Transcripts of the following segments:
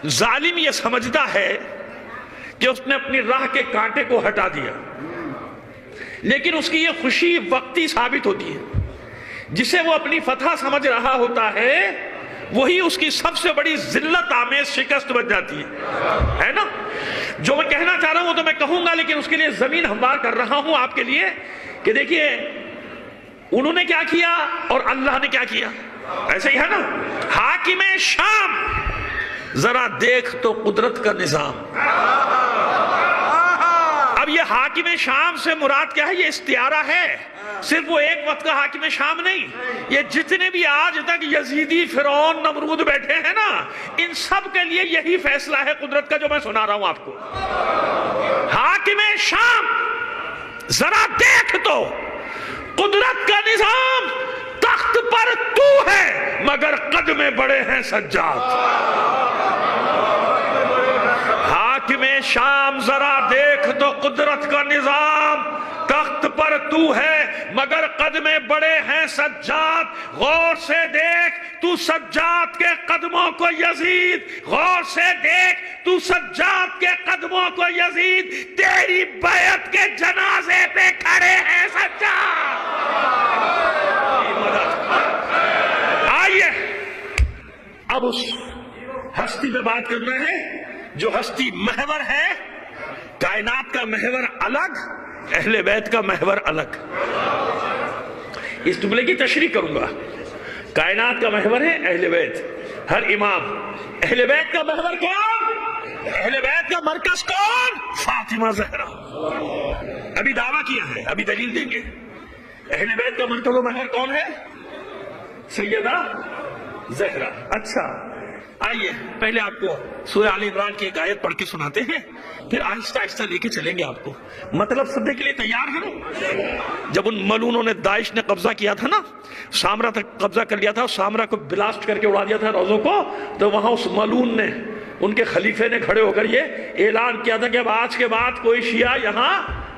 ظالم یہ سمجھتا ہے کہ اس نے اپنی راہ کے کانٹے کو ہٹا دیا، لیکن اس کی یہ خوشی وقتی ثابت ہوتی ہے۔ جسے وہ اپنی فتح سمجھ رہا ہوتا ہے وہی اس کی سب سے بڑی ذلت آمیز شکست بن جاتی ہے نا۔ جو میں کہنا چاہ رہا ہوں وہ تو میں کہوں گا، لیکن اس کے لیے زمین ہموار کر رہا ہوں آپ کے لیے کہ دیکھیے انہوں نے کیا کیا اور اللہ نے کیا کیا، ایسے ہی ہے نا۔ حاکم شام، ذرا دیکھ تو قدرت کا نظام۔ اب یہ حاکم شام سے مراد کیا ہے؟ یہ استعارہ ہے، صرف وہ ایک وقت کا حاکم شام نہیں، یہ جتنے بھی آج تک یزیدی، فرعون، نمرود بیٹھے ہیں نا، ان سب کے لیے یہی فیصلہ ہے قدرت کا جو میں سنا رہا ہوں آپ کو۔ حاکم شام، ذرا دیکھ تو قدرت کا نظام، تخت پر تو ہے مگر قد میں بڑے ہیں سجاد۔ حاکم شام، ذرا دیکھ تو قدرت کا نظام، تخت پر تو ہے مگر قد میں بڑے ہیں سجاد۔ غور سے دیکھ تو سجاد کے قدموں کو یزید، غور سے دیکھ تو سجاد کے قدموں کو یزید، تیری بیعت کے جنازے پہ کھڑے ہیں سجاد۔ آئیے اب اس ہستی پہ بات کرنا ہے جو ہستی محور ہے۔ کائنات کا محور الگ، اہل بیت کا محور الگ۔ اس جملے کی تشریح کروں گا۔ کائنات کا محور ہے اہل بیت، ہر امام۔ اہل بیت کا محور کون؟ اہل بیت کا مرکز کون؟ فاطمہ زہرا۔ ابھی دعویٰ کیا ہے، ابھی دلیل دیں گے۔ اہل بیت کا مرکز و محور کون ہے؟ سیدہ زہرا۔ اچھا آئیے پہلے آپ کو سورہ آل عمران کی ایک آیت پڑھ کے سناتے ہیں، پھر آہستہ آہستہ لے کے چلیں گے آپ کو۔ مطلب سمجھنے کے لیے تیار ہے نا؟ جب ان ملونوں نے، داعش نے قبضہ کیا تھا نا، سامرا تک قبضہ کر لیا تھا، سامرا کو بلاسٹ کر کے اڑا دیا تھا روزوں کو، تو وہاں اس ملون نے، ان کے خلیفے نے کھڑے ہو کر یہ اعلان کیا تھا کہ اب آج کے بعد کوئی شیعہ یہاں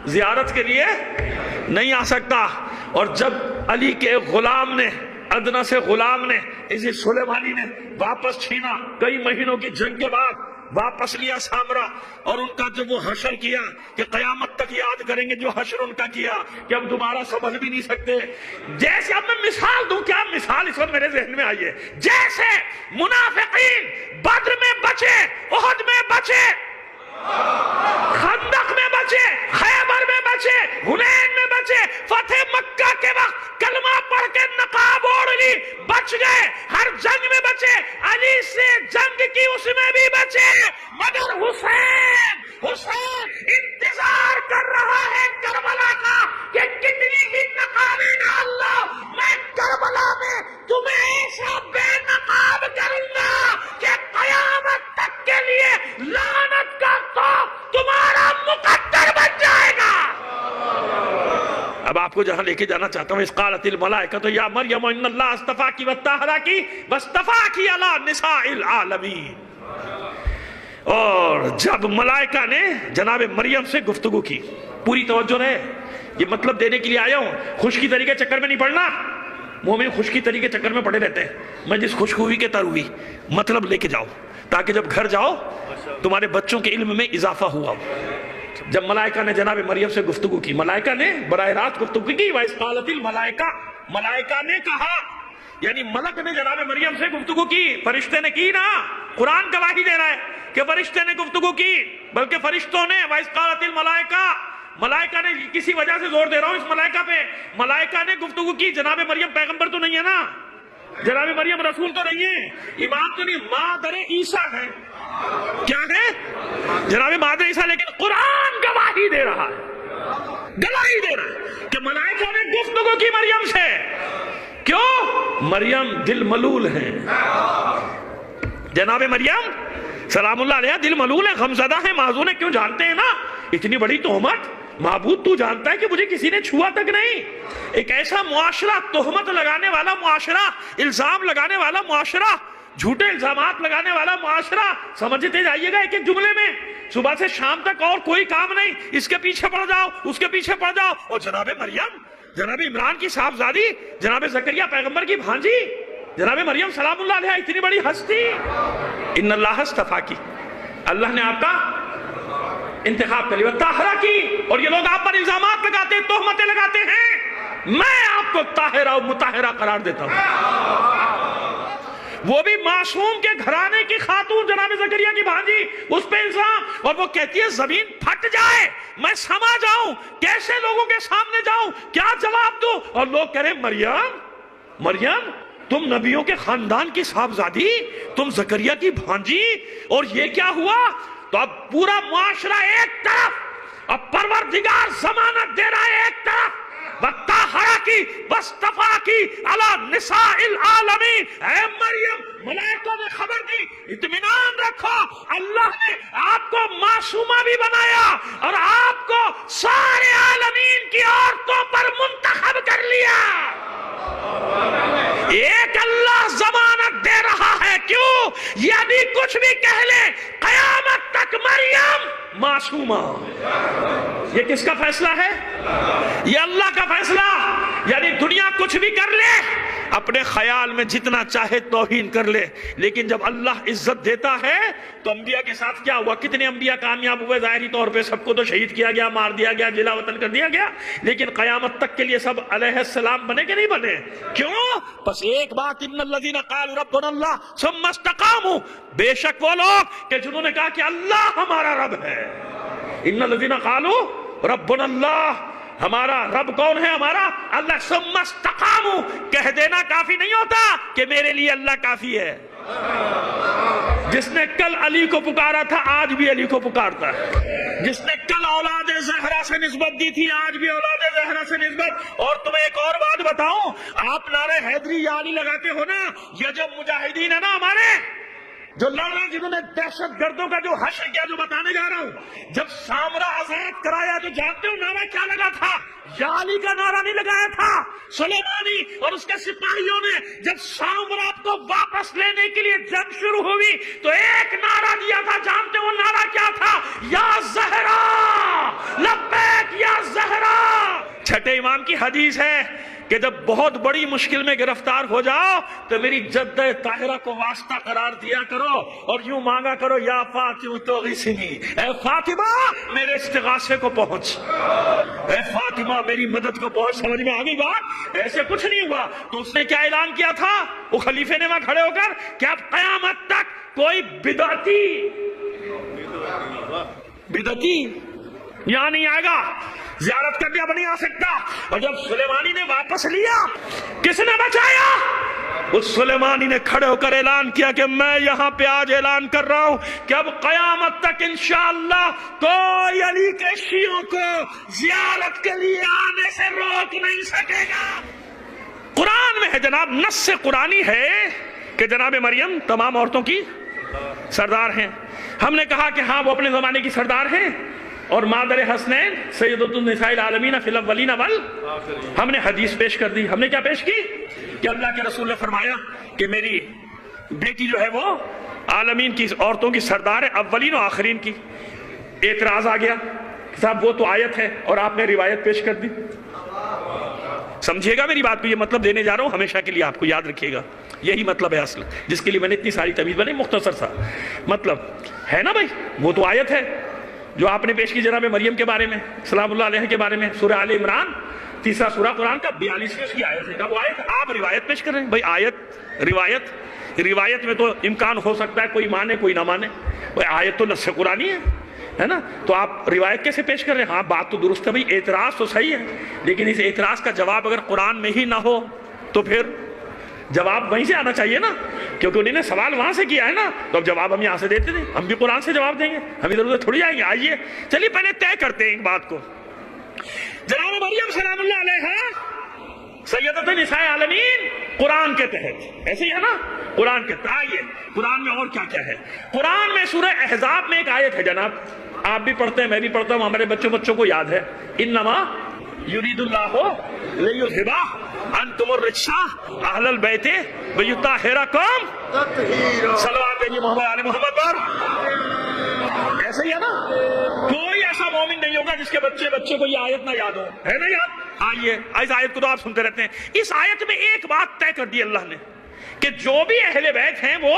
زیارت کے لیے نہیں آ سکتا۔ اور جب علی کے غلام نے، ادنا سے غلام نے، اسی سلیمانی نے واپس چھینا، کئی مہینوں کی جنگ کے بعد واپس لیا سامرا، اور ان کا جب وہ حشر کیا کہ قیامت تک یاد کریں گے جو حشر ان کا کیا کہ اب دوبارہ سمجھ بھی نہیں سکتے۔ جیسے اب میں مثال دوں، کیا مثال اس وقت میرے ذہن میں آئی ہے؟ جیسے منافقین بدر میں بچے، احد میں بچے، خندق میں بچے، خیبر میں بچے، حنین میں بچے، فتح مکہ کے وقت کلمہ پڑھ کے نقاب اوڑھ لی، بچ گئے، ہر جنگ میں بچے، علی سے جنگ کی اس میں بھی بچے، مگر حسین انتظار کر رہا ہے کربلا کا کہ کتنی ہی نقابیں ڈال لو، میں کربلا میں تمہیں ایسا بے نقاب کروں گا کہ قیامت تک کے لیے لعنت کا خوف تمہارا مقدر بن جائے گا۔ اب آپ کو جہاں لے کے جانا چاہتا ہوں، اس قالت الملائکۃ یا مریم ان اللہ اصطفاکی وطہراکی واصطفاکی علی نساء العالمین۔ اور جب ملائکہ نے جناب مریم سے گفتگو کی، پوری توجہ رہے، یہ مطلب دینے کے لیے آیا ہوں، خوش کی طریقے چکر میں نہیں پڑنا۔ مومن خوش کی طریقے چکر میں پڑے رہتے ہیں۔ میں جس خوش ہوئی کے تر ہوئی، مطلب لے کے جاؤ تاکہ جب گھر جاؤ تمہارے بچوں کے علم میں اضافہ ہوا ہو۔ جب ملائکہ نے جناب مریم سے گفتگو کی، ملائکہ نے براہ راست گفتگو کی، وَإِذْ قَالَتِ الْمَلَائِكَةُ، ملائکہ نے کہا، یعنی ملک نے جناب مریم سے گفتگو کی، فرشتے نے کی نا۔ قرآن گواہی دے رہا ہے کہ فرشتے نے گفتگو کی، بلکہ فرشتوں نے، وَإِذْ قَالَتِ الْمَلَائِكَةُ، ملائکہ نے، کسی وجہ سے زور دے رہا ہوں اس ملائکہ پہ، ملائکہ نے گفتگو کی۔ جناب مریم پیغمبر تو نہیں ہے نا، جناب مریم رسول تو نہیں ہے، امام تو نہیں، مادر عیسیٰ ہے۔ کیا ہے؟ جناب مادر عیسیٰ، لیکن قرآن گواہی دے رہا ہے، گواہی دے رہا ہے کہ ملائکہ نے گفتگو کی مریم سے۔ کیوں؟ مریم دل ملول ہے، جناب مریم سلام اللہ علیہ دل ملول ہے، غمزدہ ہے، معذور ہے۔ کیوں؟ جانتے ہیں نا اتنی بڑی تہمت، معبود تو جانتا ہے کہ مجھے کسی نے چھوا تک نہیں۔ ایک ایسا معاشرہ، تہمت لگانے والا معاشرہ، الزام لگانے والا معاشرہ، جھوٹے الزامات لگانے والا معاشرہ، سمجھتے جائیے گا ایک ایک جملے میں، صبح سے شام تک اور کوئی کام نہیں، اس کے پیچھے پڑ جاؤ، اس کے پیچھے پڑ جاؤ۔ اور جناب مریم، جناب عمران کی صاحبزادی، جناب زکریا پیغمبر کی بھانجی، جناب مریم سلام اللہ علیہ اتنی بڑی ہستی، ان اللہ استفا کی، اللہ نے آپ کا انتخاب کر لیا، طاہرہ کی، اور یہ لوگ آپ پر الزامات لگاتے ہیں، تہمتیں لگاتے ہیں، میں آپ کو طاہرہ و مطہرہ قرار دیتا ہوں۔ وہ بھی معصوم کے گھرانے کی خاتون جناب زکریا کی بھانجی، اس پہ الزام، اور وہ کہتی ہے زمین پھٹ جائے میں سما جاؤں، کیسے لوگوں کے سامنے جاؤں، کیا جواب دوں؟ اور لوگ کہہ رہے ہیں مریم تم نبیوں کے خاندان کی صاحبزادی، تم زکریا کی بھانجی، اور یہ کیا ہوا؟ تو اب پورا معاشرہ ایک طرف، اب پروردگار ضمانت دے رہا ہے ایک طرف، وَطَّاهَرَ کی وَاسْتَفَا کی عَلَى نِسَاءِ الْعَالَمِينَ، اے مریم ملائکہ نے خبر دی، اطمینان رکھو، اللہ نے آپ کو معصومہ بھی بنایا اور آپ کو سارے عالمین کی عورتوں پر منتخب کر لیا۔ ایک اللہ ضمانت دے رہا ہے، کیوں؟ یہ ابھی کچھ بھی کہہ لے قیامت تک مریم معصومہ۔ یہ کس کا فیصلہ ہے؟ یہ اللہ کا فیصلہ۔ یعنی دنیا کچھ بھی کر لے، اپنے خیال میں جتنا چاہے توہین کر لے، لیکن جب اللہ عزت دیتا ہے تو انبیاء کے ساتھ کیا ہوا؟ کتنے انبیاء کامیاب ہوئے؟ ظاہری طور پہ سب کو تو شہید کیا گیا، مار دیا گیا، جلا وطن کر دیا گیا، لیکن قیامت تک کے لیے سب علیہ السلام بنے کہ نہیں بنے؟ کیوں؟ بس ایک بات، ان الذین قالوا ربنا اللہ ثم استقاموا، بے شک وہ لوگ کہ جنہوں نے کہا کہ اللہ ہمارا رب ہے، ان الذین قالوا ربنا اللہ، ہمارا رب کون ہے؟ ہمارا اللہ، ثم استقاموا، کہہ دینا کافی نہیں ہوتا کہ میرے لیے اللہ کافی ہے۔ جس نے کل علی کو پکارا تھا آج بھی علی کو پکارتا ہے، جس نے کل اولاد زہرا سے نسبت دی تھی آج بھی اولاد زہرا سے نسبت۔ اور تمہیں ایک اور بات بتاؤں، آپ نعرہ حیدری یا علی لگاتے ہو نا، یہ جو مجاہدین ہے نا ہمارے جو لڑ رہے ہیں، جنہوں نے دہشت گردوں کا جو حشر کیا، جو بتانے جا رہا ہوں، جب سامرا آزاد کرایا تو جانتے ہو نعرہ کیا لگا تھا؟ یا علی کا نعرہ نہیں لگایا تھا، سلیمانی اور اس کے سپاہیوں نے جب سامرا کو واپس لینے کے لیے جنگ شروع ہوئی تو ایک نعرہ دیا تھا، جانتے ہو نعرہ کیا تھا؟ یا زہرا لبیک یا زہرا۔ چھٹے امام کی حدیث ہے کہ جب بہت بڑی مشکل میں گرفتار ہو جاؤ تو میری جدہ طاہرہ کو واسطہ قرار دیا کرو اور یوں مانگا کرو، یا فاطمہ تغیثنی، اے فاطمہ میرے استغاثے کو پہنچ، اے فاطمہ میری مدد کو پہنچ۔ سمجھ میں آگئی بات؟ ایسے کچھ نہیں ہوا تو اس نے کیا اعلان کیا تھا وہ خلیفے نے وہاں کھڑے ہو کر کہ اب قیامت تک کوئی بدعتی یہاں نہیں آئے گا، زیارت کرنے اب نہیں آ سکتا۔ اور جب سلیمانی نے واپس لیا، کس نے بچایا؟ اس سلیمانی نے کھڑے ہو کر اعلان کیا کہ میں یہاں پہ آج اعلان کر رہا ہوں کہ اب قیامت تک انشاءاللہ کوئی علی کے شیعوں کو زیارت کے لیے آنے سے روک نہیں سکے گا۔ قرآن میں ہے جناب، نص قرآنی ہے کہ جناب مریم تمام عورتوں کی سردار ہیں۔ ہم نے کہا کہ ہاں وہ اپنے زمانے کی سردار ہیں، اور مادر حسنین سیدۃ النساء العالمین فی الاولین والآخرین۔ ہم نے حدیث پیش کر دی، ہم نے کیا پیش کی کہ اللہ کے رسول نے فرمایا کہ میری بیٹی جو ہے وہ عالمین کی عورتوں کی سردار ہے، اولین و آخرین کی۔ اعتراض آ گیا کہ صاحب وہ تو آیت ہے اور آپ نے روایت پیش کر دی۔ سمجھیے گا میری بات کو، یہ مطلب دینے جا رہا ہوں ہمیشہ کے لیے، آپ کو یاد رکھیے گا، یہی مطلب ہے اصل جس کے لیے میں نے اتنی ساری تمیز بنائی، مختصر سا مطلب ہے نا بھائی، وہ تو آیت ہے جو آپ نے پیش کی جناب مریم کے بارے میں، سلام اللہ علیہ کے بارے میں، سورہ آل عمران، تیسرا سورہ قرآن کا 42ویں اس کی آیت ہے۔ وہ آیت آپ روایت پیش کر رہے ہیں بھائی، آیت روایت میں تو امکان ہو سکتا ہے کوئی مانے کوئی نہ مانے، بھائی آیت تو نص قرآنی ہے نا، تو آپ روایت کیسے پیش کر رہے ہیں؟ ہاں بات تو درست ہے بھائی، اعتراض تو صحیح ہے، لیکن اس اعتراض کا جواب اگر قرآن میں ہی نہ ہو تو پھر جواب وہیں سے آنا چاہیے نا، کیونکہ انہوں نے سوال وہاں سے کیا ہے نا، تو اب جواب ہم یہاں سے دیتے تھے، ہم بھی قرآن سے جواب دیں گے، ہم ادھر ادھر تھوڑی آئیں گے۔ آئیے چلیے پہلے طے کرتے ہیں ایک بات کو، جناب مریم سلام اللہ علیہا سیدۃ النساء العالمین قرآن کے تحت، ایسے ہی ہے نا، قرآن کے تحت۔ آئیے قرآن میں اور کیا کیا ہے؟ قرآن میں سورہ احزاب میں ایک آیت ہے جناب، آپ بھی پڑھتے ہیں میں بھی پڑھتا ہوں، ہمارے بچوں کو یاد ہے، انما یرید اللہ لیذھب عنکم الرجس اہل البیت ویطہرکم تطہیرا۔ صلوات بھیجیے محمد علی محمد پر۔ ایسے ہی ہے نا، کوئی ایسا مومن نہیں ہوگا جس کے بچے کو یہ آیت نہ یاد ہو، ہے نا یاد؟ آئیے اس آیت کو تو آپ سنتے رہتے ہیں، اس آیت میں ایک بات طے کر دی اللہ نے کہ جو بھی اہل بیت ہیں وہ